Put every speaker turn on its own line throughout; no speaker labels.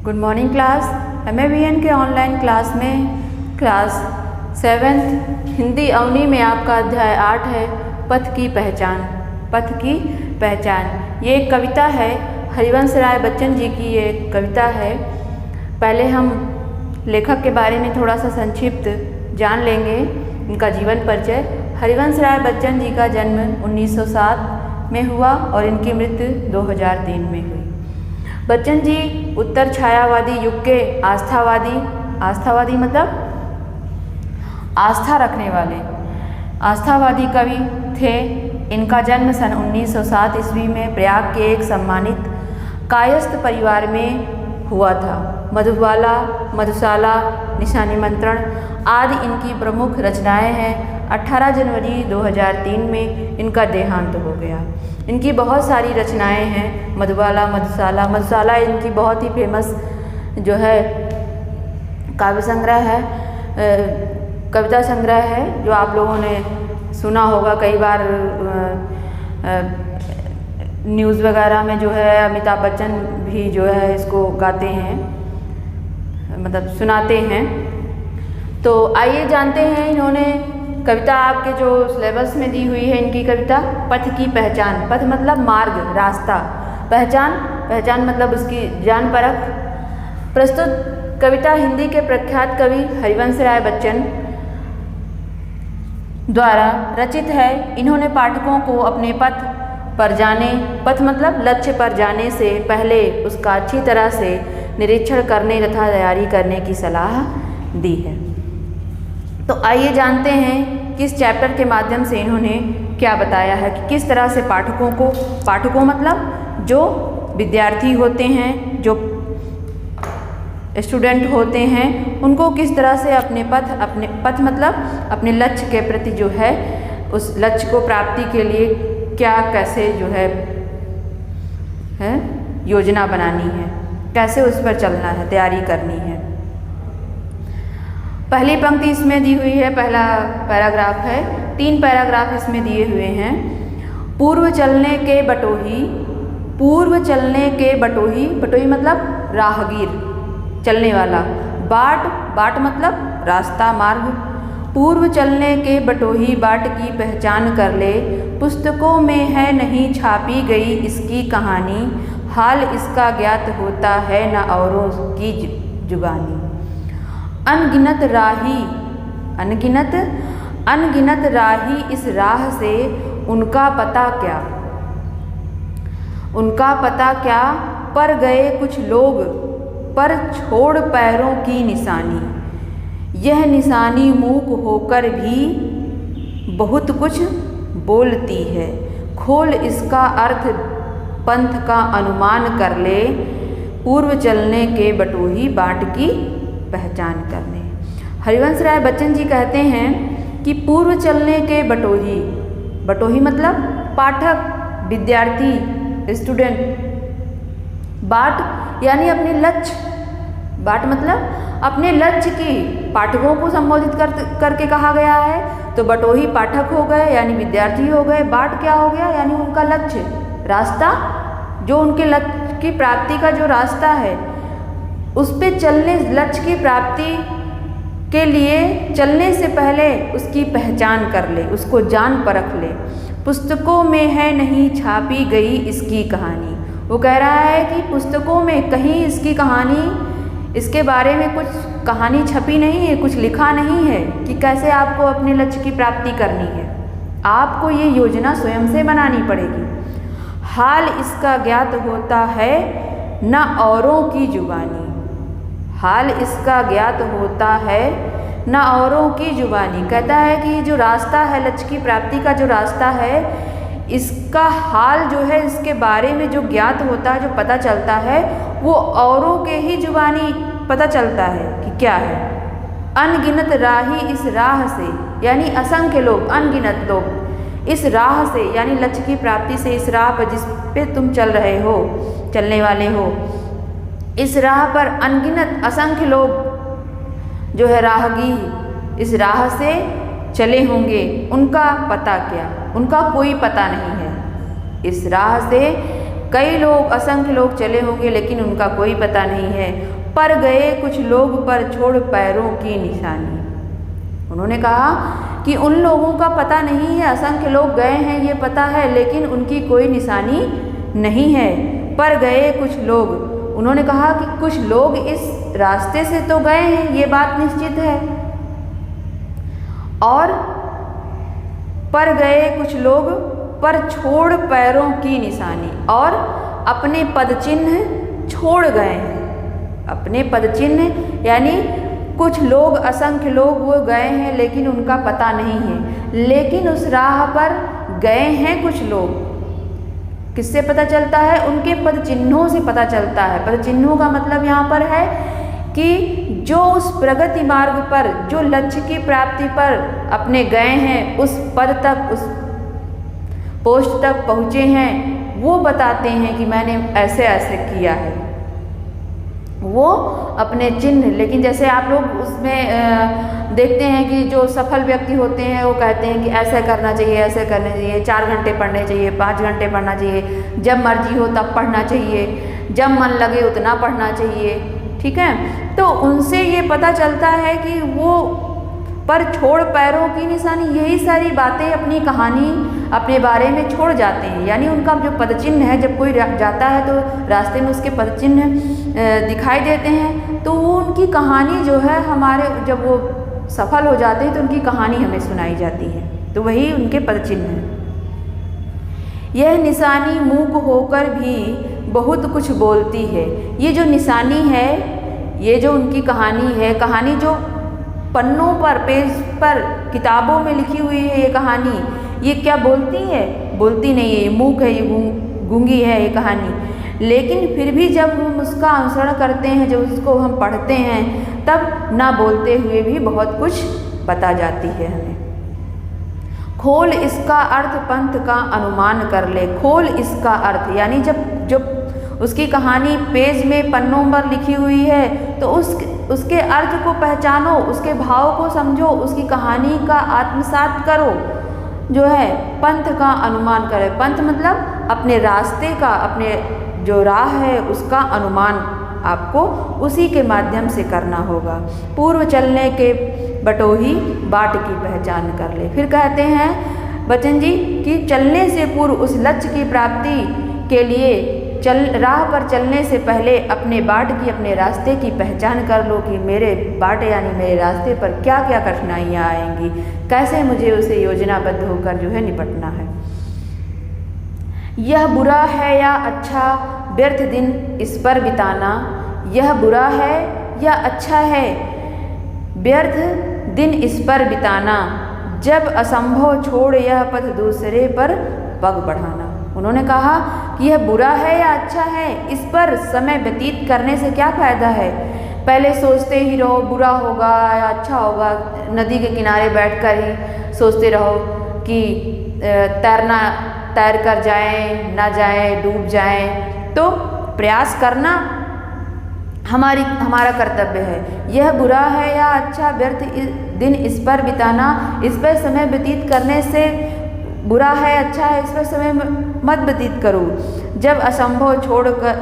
Good morning class. MAVN के online class में class 7th Hindi Avani में आपका अध्याय 8 है पथ की पहचान। पथ की पहचान ये एक कविता है, हरिवंश राय बच्चन जी की ये कविता है। पहले हम लेखक के बारे में थोड़ा सा संक्षिप्त जान लेंगे, इनका जीवन परिचय। हरिवंश राय बच्चन जी का जन्म 1907 में हुआ और इनकी मृत्यु 2003 में हुई। बच्चन जी उत्तर छायावादी युग के आस्थावादी मतलब आस्था रखने वाले आस्थावादी कवि थे। इनका जन्म सन 1907 ईस्वी में प्रयाग के एक सम्मानित कायस्थ परिवार में हुआ था। मधुबाला, मधुशाला, निशानी मंत्रण आदि इनकी प्रमुख रचनाएं हैं। 18 जनवरी 2003 में इनका देहांत हो गया। इनकी बहुत सारी रचनाएं हैं। मधुबाला, मधुशाला इनकी बहुत ही फेमस जो है काव्य संग्रह है, कविता संग्रह है, जो आप लोगों ने सुना होगा कई बार। न्यूज़ वगैरह में जो है अमिताभ बच्चन भी जो है इसको गाते हैं, मतलब सुनाते हैं। तो आइए जानते हैं इन्होंने कविता आपके जो सिलेबस में दी हुई है। इनकी कविता पथ की पहचान। पथ मतलब मार्ग, रास्ता। पहचान मतलब उसकी जान परख। प्रस्तुत कविता हिंदी के प्रख्यात कवि हरिवंश राय बच्चन द्वारा रचित है। इन्होंने पाठकों को अपने पथ मतलब लक्ष्य पर जाने से पहले उसका अच्छी तरह से निरीक्षण करने तथा तैयारी करने की सलाह दी है। तो आइए जानते हैं किस चैप्टर के माध्यम से इन्होंने क्या बताया है कि किस तरह से पाठकों मतलब जो विद्यार्थी होते हैं, जो स्टूडेंट होते हैं, उनको किस तरह से अपने पथ मतलब अपने लक्ष्य के प्रति जो है उस लक्ष्य को प्राप्ति के लिए क्या कैसे जो है योजना बनानी है, कैसे उस पर चलना है, तैयारी करनी है। पहली पंक्ति इसमें दी हुई है, पहला पैराग्राफ है। 3 पैराग्राफ इसमें दिए हुए हैं। पूर्व चलने के बटोही मतलब राहगीर, चलने वाला। बाट मतलब रास्ता, मार्ग। पूर्व चलने के बटोही बाट की पहचान कर ले, पुस्तकों में है नहीं छापी गई इसकी कहानी, हाल इसका ज्ञात होता है न औरों की जुबानी। अनगिनत राही इस राह से उनका पता क्या, पर गए कुछ लोग पर छोड़ पैरों की निशानी, यह निशानी मूक होकर भी बहुत कुछ बोलती है, खोल इसका अर्थ पंथ का अनुमान कर ले, पूर्व चलने के बटोही बाट की पहचान करने। हरिवंश राय बच्चन जी कहते हैं कि पूर्व चलने के बटोही मतलब पाठक, विद्यार्थी, स्टूडेंट। बाट यानी अपने लक्ष्य, बाट मतलब अपने लक्ष्य की पाठकों को संबोधित करके कहा गया है। तो बटोही पाठक हो गए यानी विद्यार्थी हो गए। बाट क्या हो गया यानी उनका लक्ष्य, रास्ता, जो उनके लक्ष्य की प्राप्ति का जो रास्ता है उस पे चलने, लक्ष्य की प्राप्ति के लिए चलने से पहले उसकी पहचान कर ले, उसको जान परख ले। पुस्तकों में है नहीं छापी गई इसकी कहानी। वो कह रहा है कि पुस्तकों में कहीं इसकी कहानी, इसके बारे में कुछ कहानी छपी नहीं है, कुछ लिखा नहीं है कि कैसे आपको अपने लक्ष्य की प्राप्ति करनी है। आपको ये योजना स्वयं से बनानी पड़ेगी। हाल इसका ज्ञात होता है न औरों की जुबानी। हाल इसका ज्ञात होता है न औरों की जुबानी। कहता है कि जो रास्ता है, लक्ष्य की प्राप्ति का जो रास्ता है, इसका हाल जो है, इसके बारे में जो ज्ञात होता है, जो पता चलता है, वो औरों के ही जुबानी पता चलता है कि क्या है। अनगिनत राही इस राह से यानी असंख्य लोग, अनगिनत लोग इस राह से यानी लक्ष्य की प्राप्ति से, इस राह पर जिस पे तुम चल रहे हो, चलने वाले हो, इस राह पर अनगिनत असंख्य लोग जो है राहगीर इस राह से चले होंगे। उनका पता क्या, उनका कोई पता नहीं है। इस राह से कई लोग, असंख्य लोग चले होंगे लेकिन उनका कोई पता नहीं है। पर गए कुछ लोग पर छोड़ पैरों की निशानी। उन्होंने कहा कि उन लोगों का पता नहीं है, असंख्य लोग गए हैं ये पता है, लेकिन उनकी कोई निशानी नहीं है। पर गए कुछ लोग, उन्होंने कहा कि कुछ लोग इस रास्ते से तो गए हैं, ये बात निश्चित है, और पर गए कुछ लोग पर छोड़ पैरों की निशानी, और अपने पदचिन्ह छोड़ गए हैं। अपने पदचिन्ह यानी कुछ लोग, असंख्य लोग वो गए हैं लेकिन उनका पता नहीं है, लेकिन उस राह पर गए हैं कुछ लोग। किससे पता चलता है? उनके पद चिन्हों से पता चलता है। पद चिन्हों का मतलब यहाँ पर है कि जो उस प्रगति मार्ग पर, जो लक्ष्य की प्राप्ति पर अपने गए हैं, उस पद तक, उस पोस्ट तक पहुँचे हैं, वो बताते हैं कि मैंने ऐसे ऐसे किया है, वो अपने चिन्ह। लेकिन जैसे आप लोग उसमें देखते हैं कि जो सफल व्यक्ति होते हैं वो कहते हैं कि ऐसे करना चाहिए, ऐसे करना चाहिए, 4 घंटे पढ़ने चाहिए, 5 घंटे पढ़ना चाहिए, जब मर्जी हो तब पढ़ना चाहिए, जब मन लगे उतना पढ़ना चाहिए, ठीक है। तो उनसे ये पता चलता है कि वो पर छोड़ पैरों की निशानी, यही सारी बातें अपनी कहानी, अपने बारे में छोड़ जाते हैं। यानी उनका जो पदचिन्ह है, जब कोई जाता है तो रास्ते में उसके पदचिन्ह दिखाई देते हैं, तो वो उनकी कहानी जो है, हमारे जब वो सफल हो जाते हैं तो उनकी कहानी हमें सुनाई जाती है, तो वही उनके पदचिन्ह हैं। यह निशानी मूक होकर भी बहुत कुछ बोलती है। ये जो निशानी है, ये जो उनकी कहानी है, कहानी जो पन्नों पर, पेज पर, किताबों में लिखी हुई है ये कहानी, ये क्या बोलती है? बोलती नहीं है, ये मूक है, ये गूंगी है ये कहानी। लेकिन फिर भी जब हम उसका अनुसरण करते हैं, जब उसको हम पढ़ते हैं, तब ना बोलते हुए भी बहुत कुछ बता जाती है हमें। खोल इसका अर्थ पंथ का अनुमान कर ले। खोल इसका अर्थ यानी जब उसकी कहानी पेज में, पन्नों पर लिखी हुई है, तो उसके अर्थ को पहचानो, उसके भाव को समझो, उसकी कहानी का आत्मसात करो, जो है पंथ का अनुमान करे। पंथ मतलब अपने रास्ते का, अपने जो राह है उसका अनुमान आपको उसी के माध्यम से करना होगा। पूर्व चलने के बटोही बाट की पहचान कर ले। फिर कहते हैं बच्चन जी कि चलने से पूर्व, उस लक्ष्य की प्राप्ति के लिए राह पर चलने से पहले अपने बाट की, अपने रास्ते की पहचान कर लो कि मेरे बाट यानी मेरे रास्ते पर क्या क्या कठिनाइयाँ आएंगी, कैसे मुझे उसे योजनाबद्ध होकर जो है निपटना है। यह बुरा है या अच्छा व्यर्थ दिन इस पर बिताना। यह बुरा है या अच्छा है व्यर्थ दिन इस पर बिताना, जब असंभव छोड़ यह पथ दूसरे पर पग बढ़ाना। उन्होंने कहा कि यह बुरा है या अच्छा है, इस पर समय व्यतीत करने से क्या फ़ायदा है। पहले सोचते ही रहो बुरा होगा या अच्छा होगा, नदी के किनारे बैठकर ही सोचते रहो कि तैर कर जाएं, ना जाएं, डूब जाएं। तो प्रयास करना हमारा कर्तव्य है। यह बुरा है या अच्छा व्यर्थ दिन इस पर बिताना, इस पर समय व्यतीत करने से बुरा है अच्छा है इस पर समय मत व्यतीत करो, जब असंभव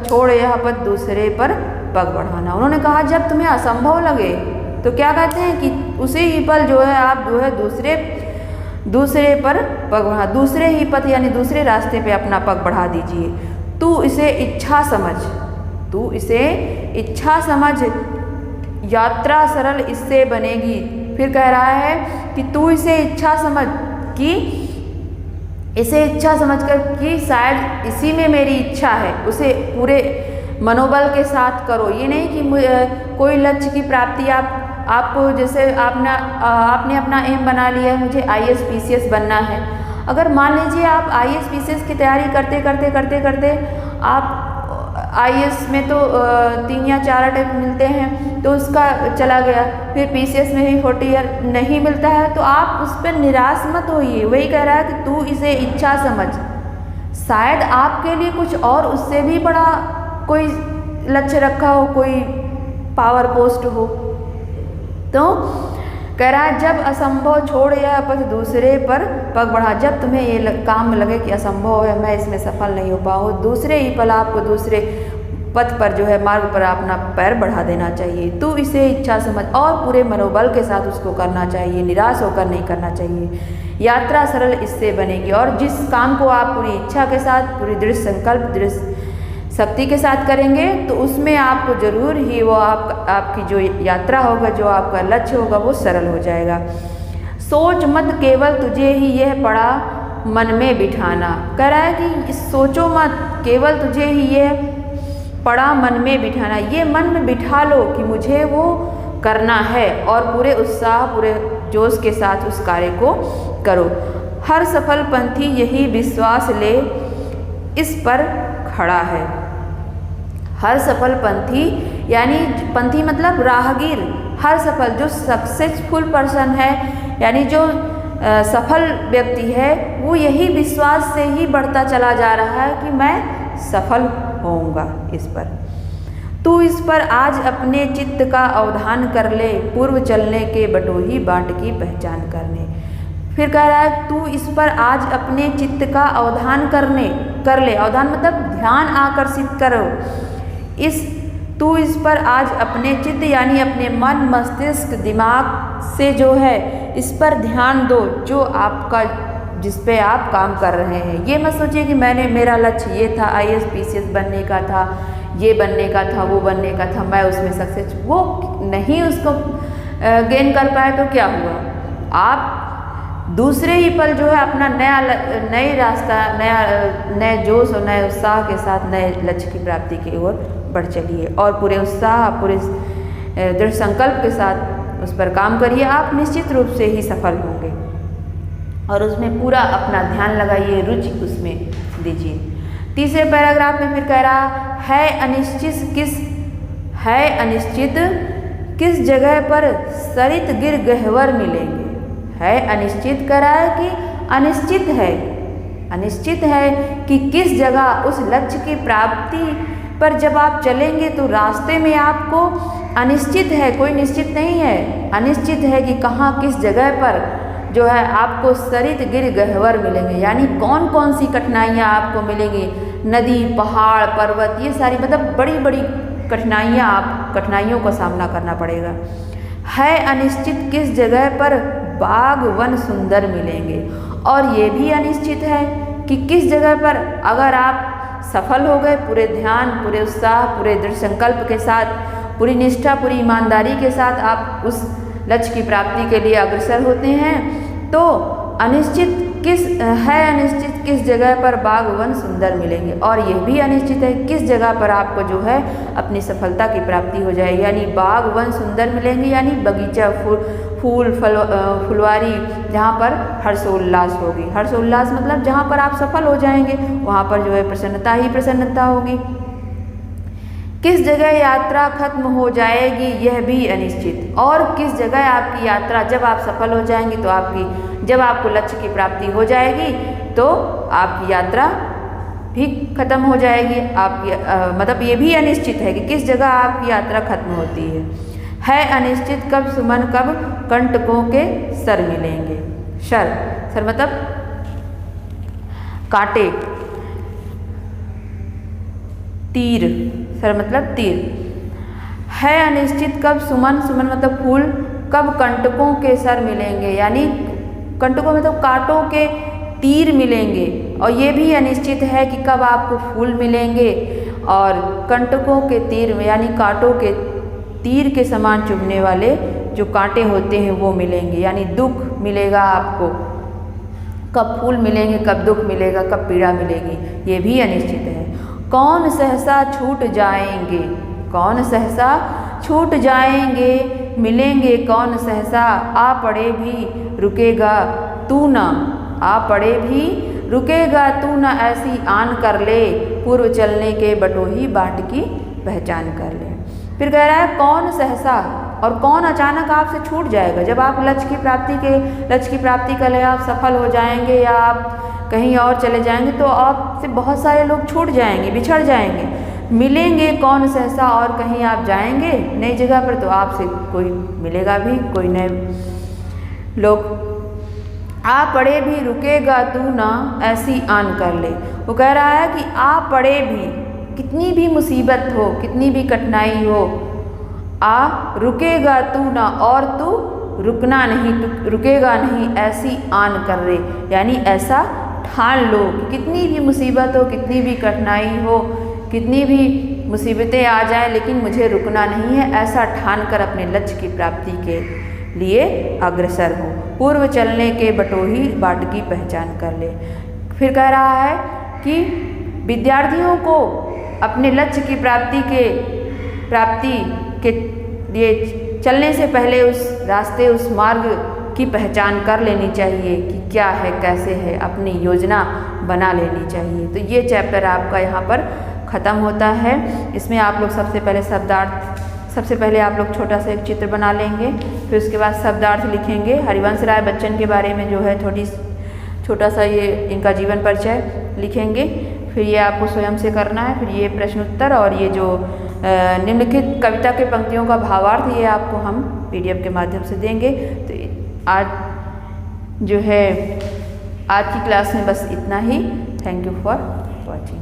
छोड़ यह पथ दूसरे पर पग बढ़ाना। उन्होंने कहा जब तुम्हें असंभव लगे तो क्या कहते हैं कि उसी ही पल जो है आप जो है दूसरे पर पग बढ़ा, दूसरे ही पथ यानी दूसरे रास्ते पे अपना पग बढ़ा दीजिए। तू इसे इच्छा समझ, यात्रा सरल इससे बनेगी। फिर कह रहा है कि तू इसे इच्छा समझ कर कि शायद इसी में मेरी इच्छा है, उसे पूरे मनोबल के साथ करो। ये नहीं कि कोई लक्ष्य की प्राप्ति आपको जैसे आपने अपना एम बना लिया है मुझे IAS PCS बनना है। अगर मान लीजिए आप IAS PCS की तैयारी करते आप IAS में तो 3 या 4 अटैम्प्ट मिलते हैं तो उसका चला गया, फिर PCS में भी 40 ईयर नहीं मिलता है तो आप उस पर निराश मत होइए। वही कह रहा है कि तू इसे इच्छा समझ, शायद आपके लिए कुछ और उससे भी बड़ा कोई लक्ष्य रखा हो, कोई पावर पोस्ट हो। तो कह रहा है जब असंभव छोड़ यह पथ दूसरे पर पग बढ़ा, जब तुम्हें ये काम लगे कि असंभव है, मैं इसमें सफल नहीं हो पाऊँ, दूसरे ही पल आपको दूसरे पथ पर जो है मार्ग पर अपना पैर बढ़ा देना चाहिए। तू इसे इच्छा समझ और पूरे मनोबल के साथ उसको करना चाहिए, निराश होकर नहीं करना चाहिए। यात्रा सरल इससे बनेगी। और जिस काम को आप पूरी इच्छा के साथ, पूरी दृढ़ संकल्प, दृढ़ शक्ति के साथ करेंगे तो उसमें आपको जरूर ही वो आपकी जो यात्रा होगा, जो आपका लक्ष्य होगा वो सरल हो जाएगा। सोच मत केवल तुझे ही यह पड़ा मन में बिठाना। कह रहा है कि सोचो मत, केवल तुझे ही यह पड़ा मन में बिठाना, ये मन में बिठा लो कि मुझे वो करना है और पूरे उत्साह, पूरे जोश के साथ उस कार्य को करो। हर सफल पंथी यही विश्वास ले इस पर खड़ा है। हर सफल पंथी, यानी पंथी मतलब राहगीर, हर सफल जो सक्सेसफुल पर्सन है, यानी जो सफल व्यक्ति है, वो यही विश्वास से ही बढ़ता चला जा रहा है कि मैं सफल होऊंगा इस पर। तू इस पर आज अपने चित्त का अवधान कर ले, पूर्व चलने के बटोही बाट की पहचान करने। फिर कह रहा है तू इस पर आज अपने चित्त का अवधान कर ले। अवधान मतलब ध्यान आकर्षित करो। तू इस पर आज अपने चित्त यानी अपने मन, मस्तिष्क, दिमाग से जो है इस पर ध्यान दो, जो आपका, जिस पे आप काम कर रहे हैं। ये मत सोचिए कि मेरा लक्ष्य ये था, IAS PCS बनने का था, ये बनने का था, वो बनने का था, मैं उसमें सक्सेस, वो नहीं उसको गेन कर पाए तो क्या हुआ। आप दूसरे ही पल जो है अपना नई रास्ता, नए जोश और नए उत्साह के साथ नए लक्ष्य की प्राप्ति की ओर बढ़ चलिए और पूरे उत्साह, पूरे दृढ़ संकल्प के साथ उस पर काम करिए। आप निश्चित रूप से ही सफल होंगे और उसमें पूरा अपना ध्यान लगाइए, रुचि उसमें दीजिए। तीसरे पैराग्राफ में फिर कह रहा है अनिश्चित किस जगह पर सरित गिर गहवर मिलेंगे। है अनिश्चित, कह रहा है कि अनिश्चित है कि किस जगह उस लक्ष्य की प्राप्ति पर जब आप चलेंगे तो रास्ते में आपको अनिश्चित है, कोई निश्चित नहीं है, अनिश्चित है कि कहाँ किस जगह पर जो है आपको सरित गिर गहवर मिलेंगे, यानी कौन कौन सी कठिनाइयाँ आपको मिलेंगी। नदी, पहाड़, पर्वत, ये सारी मतलब बड़ी बड़ी कठिनाइयों का सामना करना पड़ेगा। है अनिश्चित किस जगह पर बाग वन सुंदर मिलेंगे। और ये भी अनिश्चित है कि किस जगह पर अगर आप सफल हो गए, पूरे ध्यान, पूरे उत्साह, पूरे दृढ़ संकल्प के साथ, पूरी निष्ठा, पूरी ईमानदारी के साथ आप उस लक्ष्य की प्राप्ति के लिए अग्रसर होते हैं, तो अनिश्चित किस जगह पर बाग वन सुंदर मिलेंगे। और यह भी अनिश्चित है किस जगह पर आपको जो है अपनी सफलता की प्राप्ति हो जाएगी, यानी बाग वन सुंदर मिलेंगे, यानी बगीचा, फूल फुलवारी, जहाँ पर हर्षोल्लास होगी। हर्षोल्लास मतलब जहाँ पर आप सफल हो जाएंगे वहाँ पर जो है प्रसन्नता ही प्रसन्नता होगी। किस जगह यात्रा खत्म हो जाएगी, यह भी अनिश्चित। और किस जगह आपकी यात्रा, जब आप सफल हो जाएंगे तो जब आपको लक्ष्य की प्राप्ति हो जाएगी तो आपकी यात्रा भी खत्म हो जाएगी। आपकी मतलब ये भी अनिश्चित है कि किस जगह आपकी यात्रा खत्म होती है अनिश्चित कब सुमन कब कंटकों के सर मिलेंगे। सर मतलब कांटे, तीर, सर मतलब तीर। है अनिश्चित कब सुमन मतलब फूल, कब कंटकों के सर मिलेंगे, यानी कंटकों मतलब कांटों के तीर मिलेंगे। और ये भी अनिश्चित है कि कब आपको फूल मिलेंगे और कंटकों के तीर में, यानी कांटों के तीर के समान चुभने वाले जो कांटे होते हैं वो मिलेंगे, यानी दुख मिलेगा आपको। कब फूल मिलेंगे, कब दुख मिलेगा, कब पीड़ा मिलेगी, ये भी अनिश्चित है। कौन सहसा छूट जाएंगे, मिलेंगे कौन सहसा, आ पड़े भी रुकेगा तू ना, ऐसी आन कर ले, पूर्व चलने के बटोही बाट की पहचान कर ले। फिर कह रहा है कौन सहसा, और कौन अचानक आपसे छूट जाएगा। जब आप लक्ष्य की प्राप्ति के लिए आप सफल हो जाएंगे या आप कहीं और चले जाएंगे तो आपसे बहुत सारे लोग छूट जाएंगे, बिछड़ जाएंगे। मिलेंगे कौन सहसा, और कहीं आप जाएंगे नई जगह पर तो आपसे कोई मिलेगा भी, कोई नए लोग। आ पड़े भी रुकेगा तू ना, ऐसी आन कर ले। वो कह रहा है कि आ पड़े भी, कितनी भी मुसीबत हो, कितनी भी कठिनाई हो, रुकेगा तू ना और तू रुकना नहीं, तू रुकेगा नहीं ऐसी आन कर रे। यानी ऐसा ठान लो कि कितनी भी मुसीबत हो, कितनी भी कठिनाई हो, कितनी भी मुसीबतें आ जाएं, लेकिन मुझे रुकना नहीं है, ऐसा ठान कर अपने लक्ष्य की प्राप्ति के लिए अग्रसर हो। पूर्व चलने के बटोही बाट की पहचान कर ले। फिर कह रहा है कि विद्यार्थियों को अपने लक्ष्य की प्राप्ति के लिए चलने से पहले उस रास्ते, उस मार्ग की पहचान कर लेनी चाहिए कि क्या है, कैसे है, अपनी योजना बना लेनी चाहिए। तो ये चैप्टर आपका यहाँ पर ख़त्म होता है। इसमें आप लोग सबसे पहले आप लोग छोटा सा एक चित्र बना लेंगे, फिर उसके बाद शब्दार्थ लिखेंगे। हरिवंश राय बच्चन के बारे में जो है छोटा सा ये इनका जीवन परिचय लिखेंगे। फिर ये आपको स्वयं से करना है। फिर ये प्रश्न उत्तर और ये जो निम्नलिखित कविता के पंक्तियों का भावार्थ, ये आपको हम PDF के माध्यम से देंगे। तो आज जो है आज की क्लास में बस इतना ही। Thank you for watching.